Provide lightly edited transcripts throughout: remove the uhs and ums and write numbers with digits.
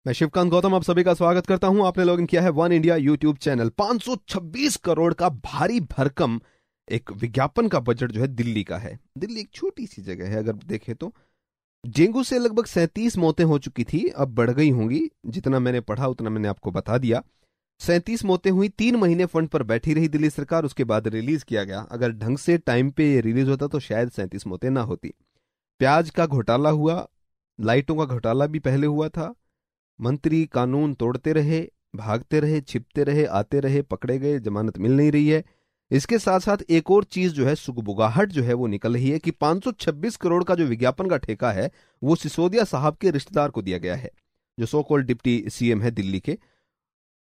मैं शिवकांत गौतम आप सभी का स्वागत करता हूं। आपने लॉगिन किया है one India YouTube channel. 526 crore का भारी भरकम एक विज्ञापन का बजट जो है दिल्ली का है। दिल्ली एक छोटी सी जगह है, अगर देखें तो डेंगू से लगभग 37 मौतें हो चुकी थी, अब बढ़ गई होंगी। जितना मैंने पढ़ा उतना मैंने आपको बता दिया। 37 मौतें हुई, 3 महीने फंड पर बैठी रही दिल्ली सरकार, उसके बाद रिलीज किया गया। अगर ढंग से टाइम पे रिलीज होता तो शायद 37 मौतें ना होती। प्याज का घोटाला हुआ, लाइटों का घोटाला भी पहले हुआ था। मंत्री कानून तोड़ते रहे, भागते रहे, छिपते रहे, आते रहे, पकड़े गए, जमानत मिल नहीं रही है। इसके साथ साथ एक और चीज जो है, सुगबुगाहट जो है वो निकल रही है कि 526 करोड़ का जो विज्ञापन का ठेका है वो सिसोदिया साहब के रिश्तेदार को दिया गया है, जो सो कॉल्ड डिप्टी सीएम है दिल्ली के।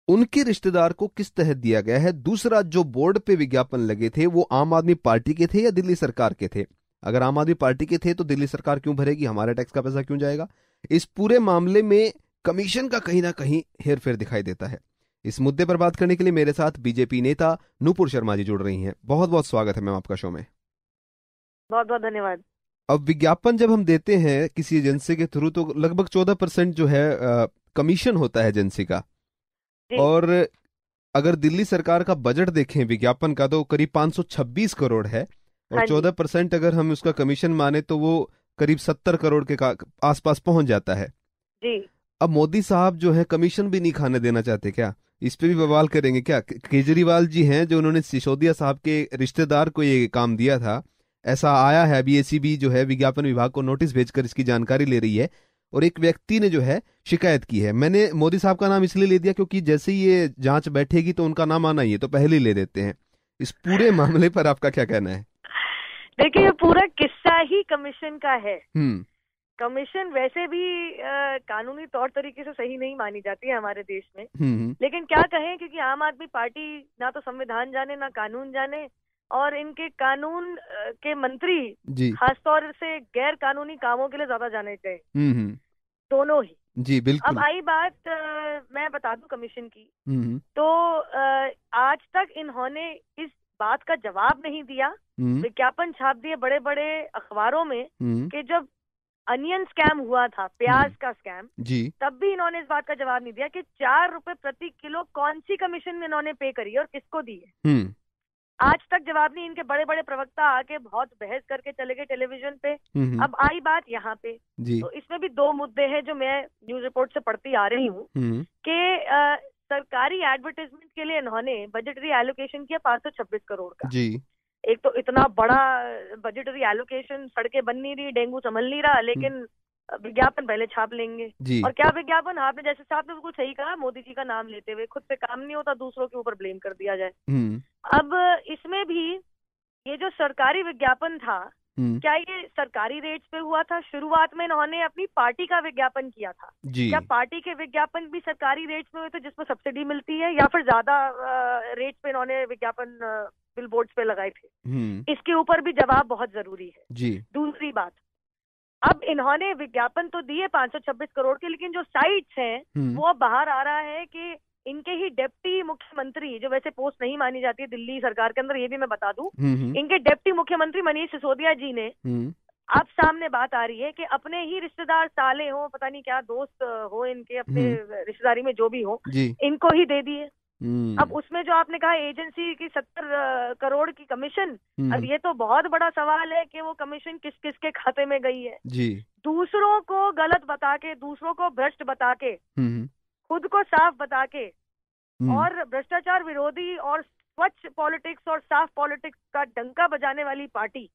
उनके रिश्तेदार को किस तहत दिया गया है? दूसरा, जो बोर्ड पे विज्ञापन लगे थे वो आम आदमी पार्टी के थे या दिल्ली सरकार के थे? अगर आम आदमी पार्टी के थे तो दिल्ली सरकार क्यों भरेगी, हमारे टैक्स का पैसा क्यों जाएगा? इस पूरे मामले में कमीशन का कहीं ना कहीं हेरफेर दिखाई देता है। इस मुद्दे पर बात करने के लिए मेरे साथ बीजेपी नेता नूपुर शर्मा जी जुड़ रही हैं। बहुत बहुत स्वागत है मैम आपका शो में। बहुत बहुत धन्यवाद। अब विज्ञापन जब हम देते हैं किसी एजेंसी के थ्रू तो लगभग 14% जो है कमीशन होता है एजेंसी का। जी। और अगर दिल्ली सरकार का बजट देखें विज्ञापन का तो करीब 526 करोड़ है, और हाँ जी। 14% अगर हम उसका कमीशन माने तो वो करीब 70 करोड़ के आसपास पहुंच जाता है। जी। अब मोदी साहब जो है कमीशन भी नहीं खाने देना चाहते क्या? इस पे भी बवाल करेंगे क्या? केजरीवाल जी हैं जो उन्होंने सिसोदिया साहब के रिश्तेदार को ये काम दिया था, ऐसा आया है। अभी एसीबी जो है विज्ञापन विभाग को नोटिस भेजकर इसकी जानकारी ले रही है, और एक व्यक्ति ने जो है शिकायत की है। मैंने मोदी साहब का नाम इसलिए ले दिया क्योंकि जैसे ही ये जांच बैठेगी तो उनका नाम आना ही है, तो पहले ही ले देते हैं। इस पूरे मामले पर आपका क्या कहना है? देखिए, ये पूरा किस्सा ही कमीशन का है। हम्म। कमीशन वैसे भी कानूनी तौर तरीके से सही नहीं मानी जाती है हमारे देश में। हम्म। लेकिन क्या कहें, क्योंकि आम आदमी पार्टी ना तो संविधान जाने ना कानून जाने, और इनके कानून के मंत्री जी। खासतौर से गैर कानूनी कामों के लिए ज्यादा जाने चाहिए। हम्म। दोनों ही। जी अब बिल्कुल। आई बात, मैं बता दूं कमीशन की। हम्म। तो आज तक इन्होंने इस बात का जवाब नहीं दिया। हम्म। विज्ञापन छाप दिए बड़े बड़े अखबारों में हम्म। कि जब अनियन स्कैम हुआ था, प्याज का स्कैम, जी। तब भी इन्होंने इस बात का जवाब नहीं दिया कि 4 रुपए प्रति किलो कौन सी कमीशन इन्होंने पे करी है और किसको दी है। हम्म। आज तक जवाब नहीं। इनके बड़े बड़े प्रवक्ता आके बहुत बहस करके चले गए टेलीविजन पे। हम्म। अब आई बात यहाँ पे। जी। तो इसमें भी दो मुद्दे हैं जो मैं न्यूज रिपोर्ट से पढ़ती आ रही हूँ हम्म। कि सरकारी एडवर्टाइजमेंट के लिए इन्होंने बजटरी एलोकेशन किया 526 करोड़ का। जी। एक तो इतना बड़ा बजटरी एलोकेशन, सड़कें बन नहीं रही, डेंगू संभल नहीं रहा, लेकिन विज्ञापन पहले छाप लेंगे। जी। और क्या विज्ञापन, आपने जैसे साहब ने बिल्कुल सही कहा, मोदी जी का नाम लेते हुए खुद पे काम नहीं होता, दूसरों के ऊपर ब्लेम कर दिया जाए। हम्म। अब इसमें भी ये जो सरकारी विज्ञापन था, क्या ये सरकारी रेट्स पे हुआ था? शुरुआत में इन्होंने अपनी पार्टी का विज्ञापन किया था। जी। क्या पार्टी के विज्ञापन भी सरकारी रेट्स में हुए थे जिसमें सब्सिडी मिलती है, या फिर ज्यादा रेट्स पे इन्होंने विज्ञापन बिल बोर्ड्स पे लगाए थे? इसके ऊपर भी जवाब बहुत जरूरी है। जी। दूसरी बात, अब इन्होंने विज्ञापन तो दिए 526 करोड़ के, लेकिन जो साइट्स हैं वो अब बाहर आ रहा है कि इनके ही डिप्टी मुख्यमंत्री, जो वैसे पोस्ट नहीं मानी जाती है दिल्ली सरकार के अंदर, ये भी मैं बता दूं, इनके डिप्टी मुख्यमंत्री मनीष सिसोदिया जी ने, अब सामने बात आ रही है कि अपने ही रिश्तेदार, साले हो, पता नहीं क्या दोस्त हो इनके, अपने रिश्तेदारी में जो भी हो, इनको ही दे दिए। अब उसमें जो आपने कहा एजेंसी की 70 करोड़ की कमीशन, अब ये तो बहुत बड़ा सवाल है कि वो कमीशन किस किस के खाते में गई है। जी। दूसरों को गलत बता के, दूसरों को भ्रष्ट बता के, खुद को साफ बता के, और भ्रष्टाचार विरोधी और स्वच्छ पॉलिटिक्स और साफ पॉलिटिक्स का डंका बजाने वाली पार्टी,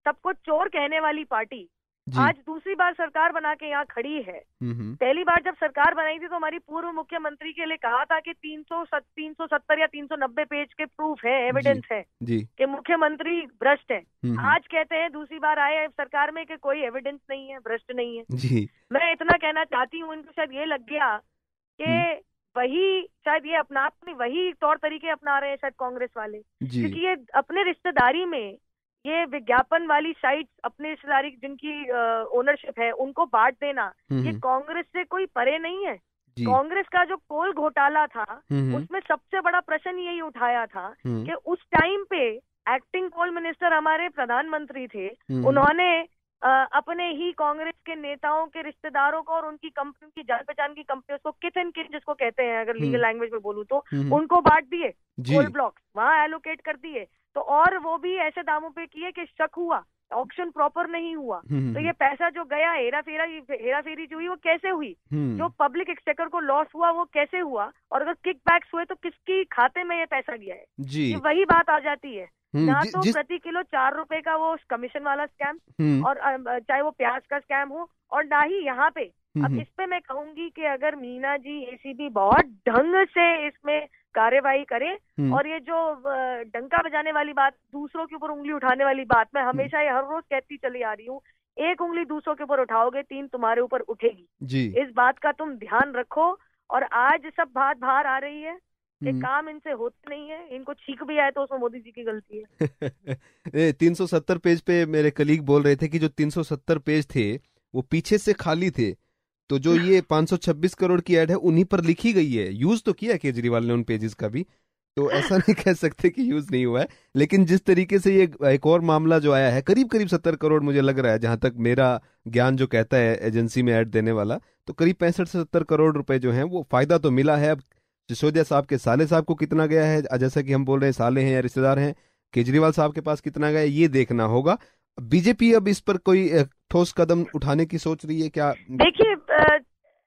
सबको चोर कहने वाली पार्टी, आज दूसरी बार सरकार बना के यहाँ खड़ी है। पहली बार जब सरकार बनाई थी तो हमारी पूर्व मुख्यमंत्री के लिए कहा था कि 370 या 390 पेज के प्रूफ है, एविडेंस है कि मुख्यमंत्री भ्रष्ट है। आज कहते हैं दूसरी बार आए सरकार में कि कोई एविडेंस नहीं है, भ्रष्ट नहीं है। जी। मैं इतना कहना चाहती हूँ, इनको शायद ये लग गया कि वही, शायद ये वही तौर तरीके अपना रहे हैं शायद कांग्रेस वाले, क्योंकि ये अपने रिश्तेदारी में ये विज्ञापन वाली साइट्स, अपने रिश्तेदारी जिनकी ओनरशिप है, उनको बांट देना, ये कांग्रेस से कोई परे नहीं है। कांग्रेस का जो कोल घोटाला था उसमें सबसे बड़ा प्रश्न यही उठाया था कि उस टाइम पे एक्टिंग कोल मिनिस्टर हमारे प्रधानमंत्री थे, उन्होंने अपने ही कांग्रेस के नेताओं के रिश्तेदारों को और उनकी कंपनी की जान पहचान की कंपनियों को किथ एंड किन जिसको कहते हैं अगर लीगल लैंग्वेज में बोलूं तो उनको बांट दिए, कोल ब्लॉक्स वहां एलोकेट कर दिए। तो और वो भी ऐसे दामों पे किए कि शक हुआ, ऑक्शन प्रॉपर नहीं हुआ। तो ये पैसा जो गया हेरा फेरी जो हुई वो कैसे हुई, जो पब्लिक एक्सचेकर को लॉस हुआ वो कैसे हुआ, और अगर किक बैक्स हुए तो किसकी खाते में ये पैसा गया है। ये वही बात आ जाती है ना, तो प्रति किलो 4 रुपए का वो कमीशन वाला स्कैम, और चाहे वो प्याज का स्कैम हो, और ना ही यहाँ पे। अब इस पे मैं कहूंगी कि अगर मीना जी एसीबी बहुत ढंग से इसमें कार्यवाही करे, और ये जो डंका बजाने वाली बात, दूसरों के ऊपर उंगली उठाने वाली बात, मैं हमेशा ये हर रोज कहती चली आ रही हूँ, एक उंगली दूसरों के ऊपर उठाओगे 3 तुम्हारे ऊपर उठेगी। इस बात का तुम ध्यान रखो। और आज सब बात बाहर आ रही है कि काम इनसे होते नहीं है, इनको छींक भी आए तो उसमें मोदी जी की गलती है। 370 पेज पे मेरे कलीग बोल रहे थे कि जो 370 पेज थे वो पीछे से खाली थे, तो जो ये 526 करोड़ की एड है उन्हीं पर लिखी गई है। यूज तो किया केजरीवाल ने उन पेजेस का भी, तो ऐसा नहीं कह सकते कि यूज नहीं हुआ है। लेकिन जिस तरीके से ये एक और मामला जो आया है करीब 70 करोड़ मुझे लग रहा है, जहां तक मेरा ज्ञान जो कहता है एजेंसी में ऐड देने वाला, तो करीब 65 से 70 करोड़ रुपए जो है वो फायदा तो मिला है। अब सिसोदिया साहब के साले साहब को कितना गया है, जैसा कि हम बोल रहे हैं साले हैं या रिश्तेदार हैं, केजरीवाल साहब के पास कितना गया ये देखना होगा। बीजेपी अब इस पर कोई ठोस कदम उठाने की सोच रही है क्या? देखिए,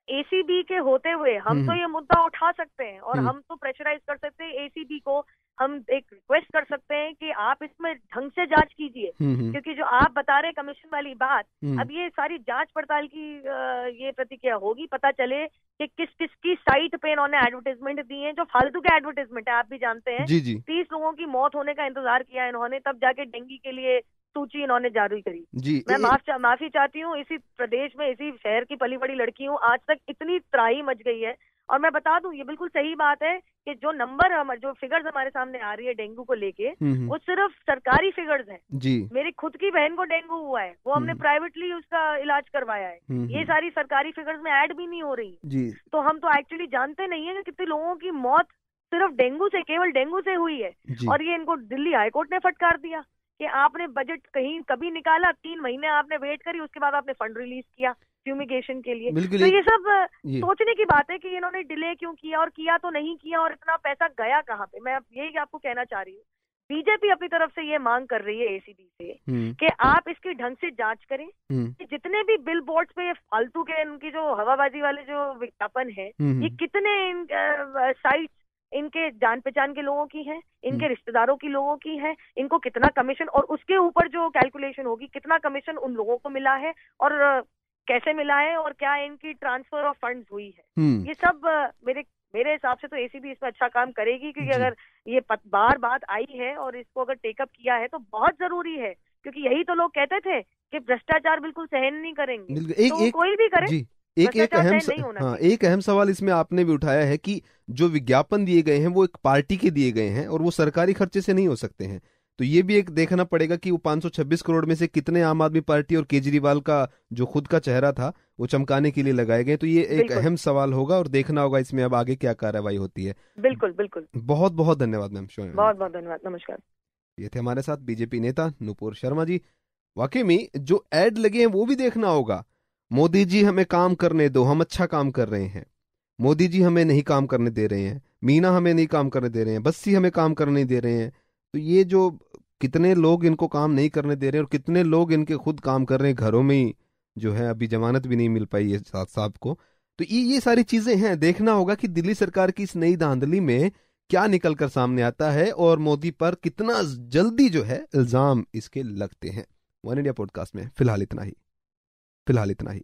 एसीबी के होते हुए हम तो ये मुद्दा उठा सकते हैं, और हम तो प्रेशराइज कर सकते हैं एसीबी को, हम एक रिक्वेस्ट कर सकते हैं कि आप इसमें ढंग से जांच कीजिए, क्योंकि जो आप बता रहे कमीशन वाली बात, अब ये सारी जांच पड़ताल की ये प्रतिक्रिया होगी, पता चले कि किस किस की साइट पे इन्होंने एडवर्टाइजमेंट दी है, जो फालतू के एडवर्टाइजमेंट है, आप भी जानते हैं। 30 लोगों की मौत होने का इंतजार किया इन्होंने, तब जाके डेंगू के लिए सूची इन्होंने जारी करी। मैं माफी चाहती हूँ, इसी प्रदेश में इसी शहर की पली बड़ी लड़की हूँ, आज तक इतनी त्राही मच गई है। और मैं बता दूं, ये बिल्कुल सही बात है कि जो नंबर जो फिगर्स हमारे सामने आ रही है डेंगू को लेके, वो सिर्फ सरकारी फिगर्स हैं। मेरी खुद की बहन को डेंगू हुआ है, वो हमने प्राइवेटली उसका इलाज करवाया है। ये सारी सरकारी फिगर्स में ऐड भी नहीं हो रही। तो हम तो एक्चुअली जानते नहीं है कि कितने लोगों की मौत सिर्फ डेंगू से, केवल डेंगू से हुई है। और ये इनको दिल्ली हाईकोर्ट ने फटकार दिया कि आपने बजट कभी निकाला, 3 महीने आपने वेट करी, उसके बाद आपने फंड रिलीज किया फ्यूमिगेशन के लिए। तो ये सब सोचने की बात है कि इन्होंने डिले क्यों किया, और किया तो नहीं किया, और इतना पैसा गया कहाँ पे। मैं यही आपको कहना चाह रही हूँ, बीजेपी अपनी तरफ से ये मांग कर रही है एसीबी से कि आप इसकी ढंग से जांच करें कि जितने भी बिल बोर्ड पे ये फालतू के इनकी जो हवाबाजी वाले जो विज्ञापन है, ये कितने साइट इनके जान पहचान के लोगों की है, इनके रिश्तेदारों की लोगों की है, इनको कितना कमीशन, और उसके ऊपर जो कैलकुलेशन होगी कितना कमीशन उन लोगों को मिला है, और कैसे मिला है, और क्या इनकी ट्रांसफर ऑफ फंड्स हुई है। ये सब मेरे हिसाब से तो एसीबी इसमें अच्छा काम करेगी, क्योंकि अगर ये बार बात आई है और इसको अगर टेकअप किया है तो बहुत जरूरी है, क्योंकि यही तो लोग कहते थे कि भ्रष्टाचार बिल्कुल सहन नहीं करेंगे। तो कोई भी करे, एक अहम सवाल इसमें आपने भी उठाया है कि जो विज्ञापन दिए गए हैं वो एक पार्टी के दिए गए हैं और वो सरकारी खर्चे से नहीं हो सकते हैं। तो ये भी एक देखना पड़ेगा कि वो 526 करोड़ में से कितने आम आदमी पार्टी और केजरीवाल का जो खुद का चेहरा था वो चमकाने के लिए लगाए गए। तो ये एक अहम सवाल होगा और देखना होगा इसमें अब आगे क्या कार्रवाई होती है। बिल्कुल बिल्कुल। बहुत बहुत धन्यवाद मैम। बहुत बहुत धन्यवाद, नमस्कार। ये थे हमारे साथ बीजेपी नेता नुपुर शर्मा जी। वाकई में जो एड लगे हैं वो भी देखना होगा। मोदी जी हमें काम करने दो, हम अच्छा काम कर रहे हैं। मोदी जी हमें नहीं काम करने दे रहे हैं, मीना हमें नहीं काम करने दे रहे हैं, बस्सी हमें काम करने नहीं दे रहे हैं। तो ये जो कितने लोग इनको काम नहीं करने दे रहे हैं और कितने लोग इनके खुद काम कर रहे हैं, घरों में ही जो है अभी जमानत भी नहीं मिल पाई है साहब को। तो ये सारी चीजें हैं, देखना होगा कि दिल्ली सरकार की इस नई धांधली में क्या निकल कर सामने आता है और मोदी पर कितना जल्दी जो है इल्जाम इसके लगते हैं। वन इंडिया पॉडकास्ट में फिलहाल इतना ही।